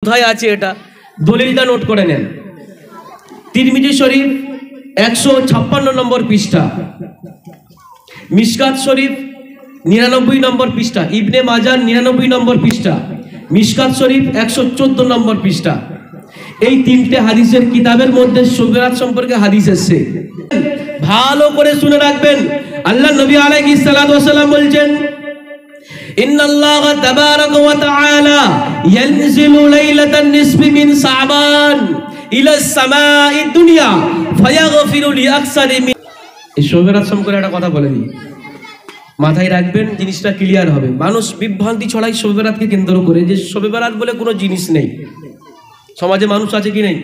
কোথায় আছে এটা, দলিলটা নোট করে নেন। তিরমিজি শরীফ 156 নম্বর পৃষ্ঠা, মিশকাত শরীফ 99 নম্বর পৃষ্ঠা, ইবনে মাজাহ 99 নম্বর পৃষ্ঠা, মিশকাত শরীফ 114 নম্বর পৃষ্ঠা। এই তিনটে হাদিসের কিতাবের মধ্যে শবে বরাত সম্পর্কে হাদিস এসেছে, ভালো করে শুনে রাখবেন। আল্লাহ নবী আলাইহিস সালাতু ওয়াস সালাম বলছেন, ইন্নাল্লাহ তাবারাকা ওয়া তাআলা ইয়ানজিলু লাইলাতান নিসফি মিন শাবান ইলা সামাঈ দুনিয়া ফায়াগফিরু লিআকসারি মিন। এই শবে বরাত সম্পর্কে একটা কথা বলে দিই, মাথায় রাখবেন, জিনিসটা ক্লিয়ার হবে। মানুষ বিভ্রান্তি ছড়ায় শবে বরাতকে কেন্দ্র করে, যে শবে বরাত বলে কোনো জিনিস নেই। সমাজে মানুষ আছে কি নেই?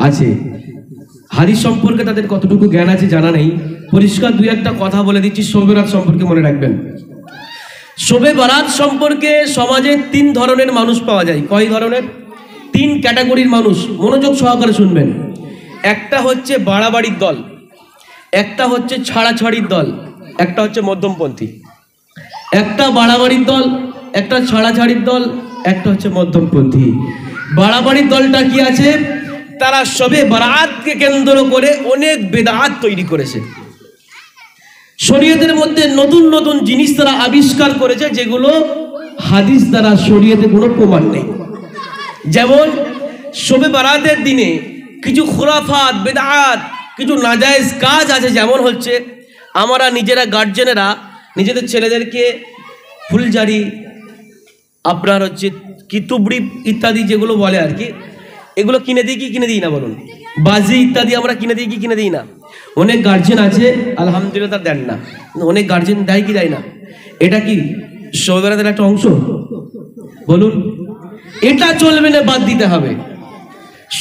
আছে। হাদিস সম্পর্কে তাদের কতটুকু জ্ঞান আছে জানা নেই। পরিষ্কার দুই একটা কথা বলে দিচ্ছি শবে বরাত সম্পর্কে, মনে রাখবেন। শবে বরাত সম্পর্কে সমাজে 3 ধরনের মানুষ পাওয়া যায়। কয় ধরনের? 3 ক্যাটাগরির মানুষ, মনোযোগ সহকারে শুনবেন। একটা হচ্ছে বাড়াবাড়ির দল, একটা হচ্ছে ছাড়াছাড়ির দল, একটা হচ্ছে মধ্যমপন্থী। একটা বাড়াবাড়ির দল, একটা ছাড়াছাড়ির দল, একটা হচ্ছে মধ্যমপন্থী। বাড়াবাড়ির দলটা কি আছে? তারা শবে বরাতকে কেন্দ্র করে অনেক বেদাত তৈরি করেছে। শরীয়তের মধ্যে নতুন নতুন জিনিস তারা আবিষ্কার করেছে, যেগুলো হাদিস দ্বারা শরীয়তে কোনো প্রমাণ নেই। যেমন শবে বরাতের দিনে কিছু খুরাফাত, বেদাত, কিছু নাজায়েজ কাজ আছে। যেমন হচ্ছে আমরা নিজেরা গার্জেনেরা নিজেদের ছেলেদেরকে ফুলজারি, আপনার হচ্ছে কি তুবড়ি ইত্যাদি যেগুলো বলে আর কি, এগুলো কিনে দিই কি কিনে দিই না বলুন? বাজি ইত্যাদি আমরা কিনে দিই কি কিনে দিই না? অনেক গার্জেন আছে আলহামদুলিল্লাহ তার দেন না, অনেক গার্জেন দেয় কি দেয় না? এটা কি শবে বরাতের একটা অংশ? বলুন, এটা চলবে না, বাদ দিতে হবে।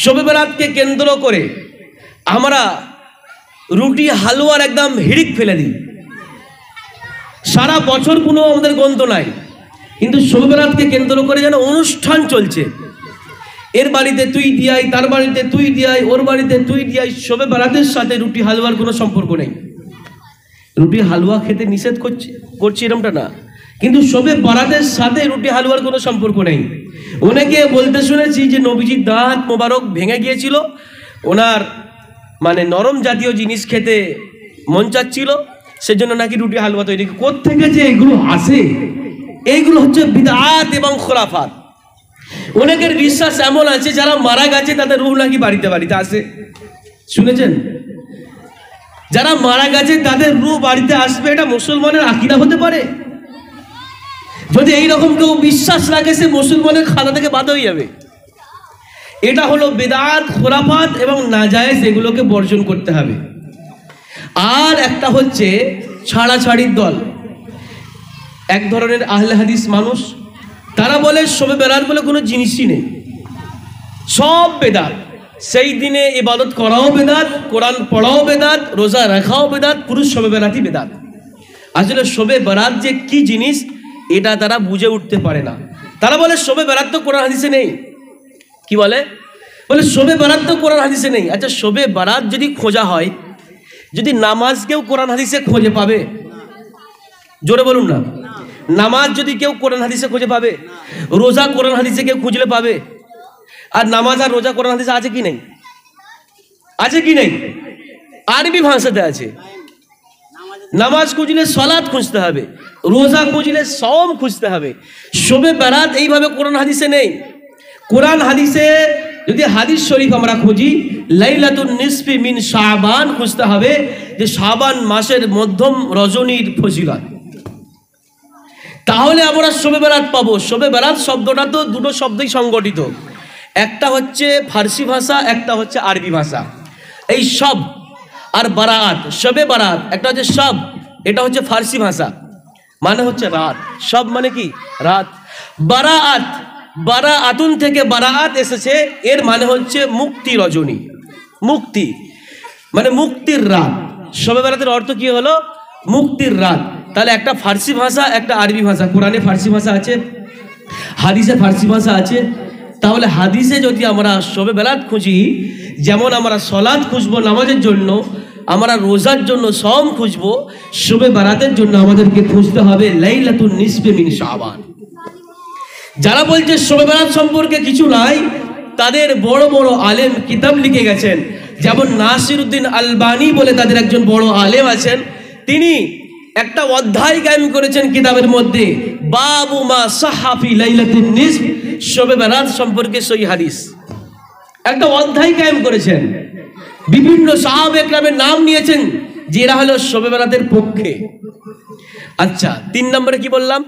শবে বরাতকে কেন্দ্র করে আমরা রুটি হালুয়ার একদম হিড়িক ফেলে দিই। সারা বছর কোনো আমাদের গন্ত নাই, কিন্তু শবে বরাতকে কেন্দ্র করে যেন অনুষ্ঠান চলছে। এর বাড়িতে তুই দিয়াই, তার বাড়িতে তুই দিয়াই, ওর বাড়িতে তুই দিয়াই। শবে বরাতের সাথে রুটি হালুয়ার কোনো সম্পর্ক নেই। রুটি হালুয়া খেতে নিষেধ করছি এরকমটা না, কিন্তু শবে বরাতের সাথে রুটি হালুয়ার কোনো সম্পর্ক নেই। অনেকে বলতে শুনেছি যে নবীজির দাঁত মোবারক ভেঙে গিয়েছিল, ওনার মানে নরম জাতীয় জিনিস খেতে মন চাচ্ছিল, সেজন্য নাকি রুটি হালুয়া তৈরি। কোত্থেকে যে এগুলো আসে? এইগুলো হচ্ছে বিদআত এবং খুরাফাত। অনেকের বিশ্বাস এমন আছে যারা মারা গেছে তাদের রূহ নাকি বাড়িতে বাড়িতে আসে, শুনেছেন? যারা মারা গেছে তাদের রূহ বাড়িতে আসবে, এটা মুসলমানের আকীদা হতে পারে? যদি এইরকম কেউ বিশ্বাস রাখে, সে মুসলমানের খাতা থেকে বাদ হয়ে যাবে। এটা হলো বিদআত, খুরাফাত এবং নাজায়েজ, এগুলোকে বর্জন করতে হবে। আর একটা হচ্ছে ছাড়াছাড়ির দল, এক ধরনের আহলে হাদিস মানুষ, তারা বলে শবে বরাত বলে কোনো জিনিসই নেই, সব বেদাত। সেই দিনে ইবাদত করাও বেদাত, কোরআন পড়াও বেদাত, রোজা রাখাও বেদাত, পুরুষ শবে বরাতই বেদাত। আসলে শবে বরাত যে কি জিনিস এটা তারা বুঝে উঠতে পারে না। তারা বলে শবে বরাত তো কোরআন হাদিসে নেই। কি বলে? বলে শবে বরাত তো কোরআন হাদিসে নেই। আচ্ছা, শবে বরাত যদি খোঁজা হয়, যদি নামাজকেও কোরআন হাদিসে খোঁজে পাবে? জোরে বলুন না। নামাজ যদি কেউ কোরআন হাদিসে খুঁজে পাবে? রোজা কোরআন হাদিসে কেউ খুঁজলে পাবে? আর নামাজ আর রোজা কোরআন হাদিসে আছে কি নেই? আছে কি নেই? আরবি ভাষাতে আছে। নামাজ খুঁজলে সালাত খুঁজতে হবে, রোজা খুঁজলে সওম খুঁজতে হবে। শবে বরাত এইভাবে কোরআন হাদিসে নেই। কোরআন হাদিসে যদি হাদিস শরীফ আমরা খুঁজি, লাইলাতুন নিসফি মিন শাবান খুঁজতে হবে, যে শাবান মাসের মধ্যম রজনীর ফজিলত। তাহলে আমরা শবে বরাত পাবো। শবে বরাত শব্দটা তো দুটো শব্দই সংগঠিত, একটা হচ্ছে ফার্সি ভাষা, একটা হচ্ছে আরবি ভাষা। এই সব আর বারাত, শবে বরাত একটা হচ্ছে সব, এটা হচ্ছে ফার্সি ভাষা, মানে হচ্ছে রাত। সব মানে কি? রাত। বারাত, বারাআতুন থেকে বারাত এসেছে, এর মানে হচ্ছে মুক্তি রজনী, মুক্তি মানে মুক্তির রাত। শবে বরাতের অর্থ কি হলো? মুক্তির রাত। তাহলে একটা ফার্সি ভাষা, একটা আরবি ভাষা। কোরআনে ফার্সি ভাষা আছে, হাদিসে ফার্সি ভাষা আছে। তাহলে হাদিসে যদি আমরা শবে বরাত খুঁজি, যেমন আমরা সালাত খুঁজবো নামাজের জন্য, আমরা রোজার জন্য সওম খুঁজবো, শবে বরাতের জন্য আমাদেরকে খুঁজতে হবে লাইলাতুন নিসফি মিন শাবান। যারা বলছে শবে বরাত সম্পর্কে কিছু নাই, তাদের বড় বড় আলেম কিতাব লিখে গেছেন। যেমন নাসিরউদ্দিন আলবানী বলে তাদের একজন বড় আলেম আছেন, তিনি একটা অধ্যায় কায়েম করেছেন কিতাবের মধ্যে, বাবু মা সাহাফি লাইলাতুন নিসফ, শবে বরাত সম্পর্কে সহিহ হাদিস একটা অধ্যায় কায়েম করেছেন। বিভিন্ন সাহাবে কেরামের নাম নিয়েছেন যে এরা হলো শবে বরাতের পক্ষে। আচ্ছা, 3 নম্বরে কি বললাম?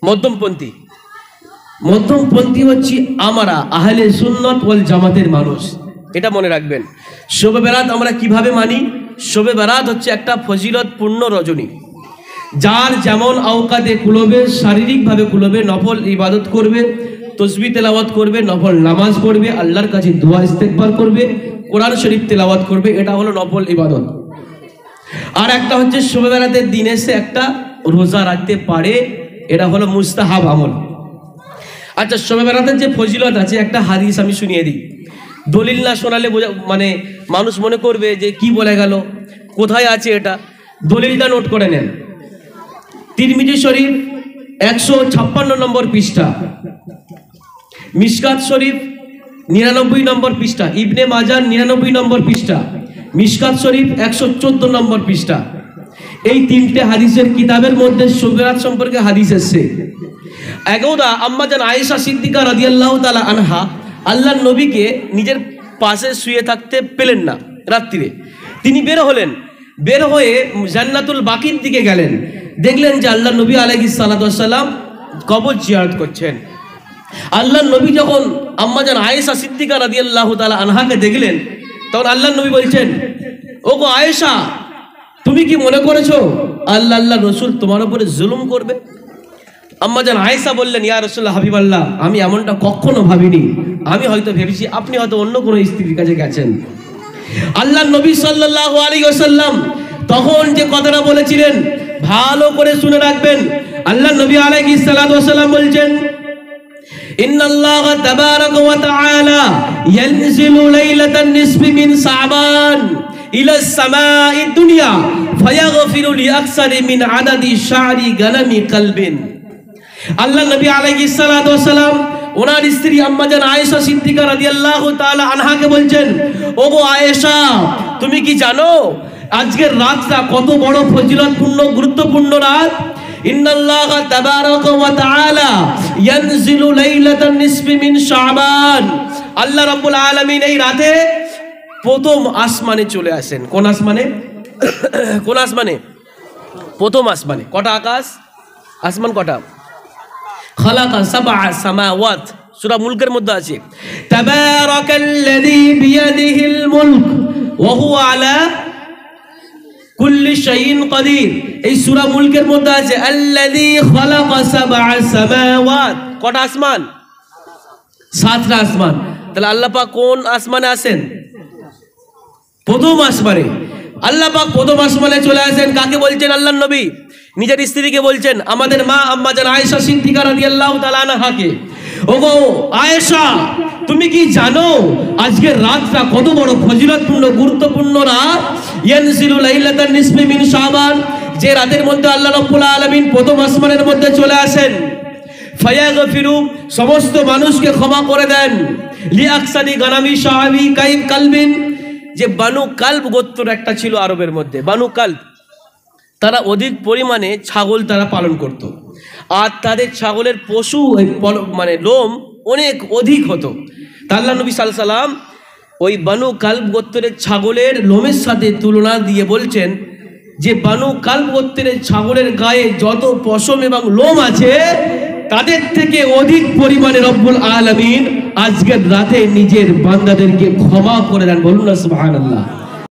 মধ্যমপন্থী। মধ্যমপন্থী হচ্ছে আমরা আহলে সুন্নাত ওয়াল জামাতের মানুষ, এটা মনে রাখবেন। শবে বরাত আমরা কিভাবে মানি? শবে বরাত হচ্ছে একটা ফজিলতপূর্ণ রজনী, যার যেমন আওকাতে কুলবে, শারীরিকভাবে কুলবে, নফল ইবাদত করবে, তসবিহ তেলাওয়াত করবে, নফল নামাজ পড়বে, আল্লাহর কাছে দোয়া ইস্তেগফার করবে, কোরআন শরীফ তেলাওয়াত করবে, এটা হলো নফল ইবাদত। আর একটা হচ্ছে শবে বরাতের দিনে সে একটা রোজা রাখতে পারে, এটা হলো মুস্তাহাব আমল। আচ্ছা, শবে বরাতের যে ফজিলত আছে, একটা হাদিস আমি শুনিয়ে দিই। দলিল না শোনালে মানে মানুষ মনে করবে যে কি বলে গেল, কোথায় আছে এটা। দলিলটা নোট করে নেন। তিরমিজি শরীফ 156 নম্বর পৃষ্ঠা, মিশকাত শরীফ 99 নম্বর পৃষ্ঠা, ইবনে মাজাহ 99 নম্বর পৃষ্ঠা, মিশকাত শরীফ 114 নম্বর পৃষ্ঠা। এই 3টে হাদিসের কিতাবের মধ্যে শবে বরাত সম্পর্কে হাদিস এসেছে। একদা আম্মা জান আয়েশা সিদ্দিকা রাদিয়াল্লাহু তাআলা আনহা আল্লাহর নবীকে নিজের পাশে শুয়ে থাকতে পেলেন না রাত্রিরে। তিনি বের হলেন, বের হয়ে জান্নাতুল বাকির দিকে গেলেন। দেখলেন যে আল্লাহর নবী আলাইহিস সালাতু ওয়াস সালাম কবর জিয়ারত করছেন। আল্লাহর নবী যখন আম্মা জান আয়েশা সিদ্দিকা রাদিয়াল্লাহু তাআলা আনহাকে দেখলেন, তখন আল্লাহর নবী বলছেন, ওগো আয়েশা, তুমি কি মনে করেছো আল্লাহ রসুল তোমার উপরে জুলুম করবে? আম্মা জান আয়েশা বললেন, ইয়া রাসূলুল্লাহ হাবিবাল্লাহ, আমি এমনটা কখনো ভাবিনি। আমি হয়তো ভেবেছি আপনি হয়তো অন্য কোনো স্ত্রীর কাছে গেছেন। আল্লাহর নবী সাল্লাল্লাহু আলাইহি ওয়াসাল্লাম তখন যে কথাটা বলেছিলেন ভালো করে শুনে রাখবেন। আল্লাহর নবী আলাইহিস সালাতু ওয়াসাল্লাম বলছেন, ইন্নাল্লাহা তাবারাকা ওয়া তাআলা ইয়ানজিলু লাইলাতান নিসফি মিন শাবান ইলা সামাঈদ দুনিয়া ফায়াগফিরু লিআকসারি মিন আদাদি শা'রি গানামি কলবিন। আল্লাহ নবী আলাইহিস সালাতু ওয়াসাল্লাম ওনার স্ত্রী আম্মা জান আয়েশা সিদ্দিকা রাদিয়াল্লাহু তাআলা আনহাকে বলছেন, ওগো আয়েশা, তুমি কি জানো আজকের রাতটা কত বড় ফজিলতপূর্ণ গুরুত্বপূর্ণ রাত? ইন্নাল্লাহা তাবারাকা ওয়া তাআলা ইয়ানজিলু লাইলাতান নিসফি মিন শাবান। আল্লাহ রাব্বুল আলামিন এই রাতে প্রথম আসমানে চলে আসেন। কোন আসমানে? কোন আসমানে? প্রথম আসমানে। কটা আকাশ? আসমান কটা? খালাকা সাবআ সামাওয়াত, সূরা মুলকের মধ্যে আছে, তাবারাকাল্লাযী বিয়াদিহিল মুলক ওয়া হুয়া আলা কুল্লি শাইইন কাদির। এই সূরা মুলকের মধ্যে আছে আল্লাযী খালাকা সাবআ সামাওয়াত। কটা আসমান? 7টা আসমান। তাহলে আল্লাহ পাক কোন আসমানে আছেন? প্রথম আসমানে। আল্লাহ পাক প্রথম আসমানে চলে আসেন। কাকে বলছেন? আল্লাহর নবী নিজের স্ত্রীকে বলছেন, আমাদের মা আম্মা জান আয়েশা সিদ্দিকা রাদিয়াল্লাহু তাআলা আনহাকে, ওগো আয়েশা, তুমি কি জানো আজকের রাতটা কত বড় ফজিলতপূর্ণ গুরুত্বপূর্ণ রাত? ইয়ানজিলু লাইলাতান নিসফি মিন শাবান, যে রাতের মধ্যে আল্লাহ রাব্বুল আলামিন প্রথম আসমানের মধ্যে চলে আসেন। ফায়াগফিরু, সমস্ত মানুষকে ক্ষমা করে দেন। লিআকসারি গানামি শাআবি কাইব কালবিন, যে বানু কালব গোত্র একটা ছিল আরবের মধ্যে, বানু কালব, তারা অধিক পরিমাণে ছাগল তারা পালন করত। আর তাদের ছাগলের পশু মানে লোম অনেক অধিক হতো। তা আল্লাহ নবী সাল্লাল্লাহু আলাইহি ওয়াসাল্লাম ওই বানু কালব গোত্রের ছাগলের লোমের সাথে তুলনা দিয়ে বলছেন যে বানু কালব গোত্রের ছাগলের গায়ে যত পশম এবং লোম আছে, তাদের থেকে অধিক পরিমাণে রব্বুল আলামিন আজকের রাতে নিজের বান্দাদেরকে ক্ষমা করে দেন। বলুন না সুবহানাল্লাহ।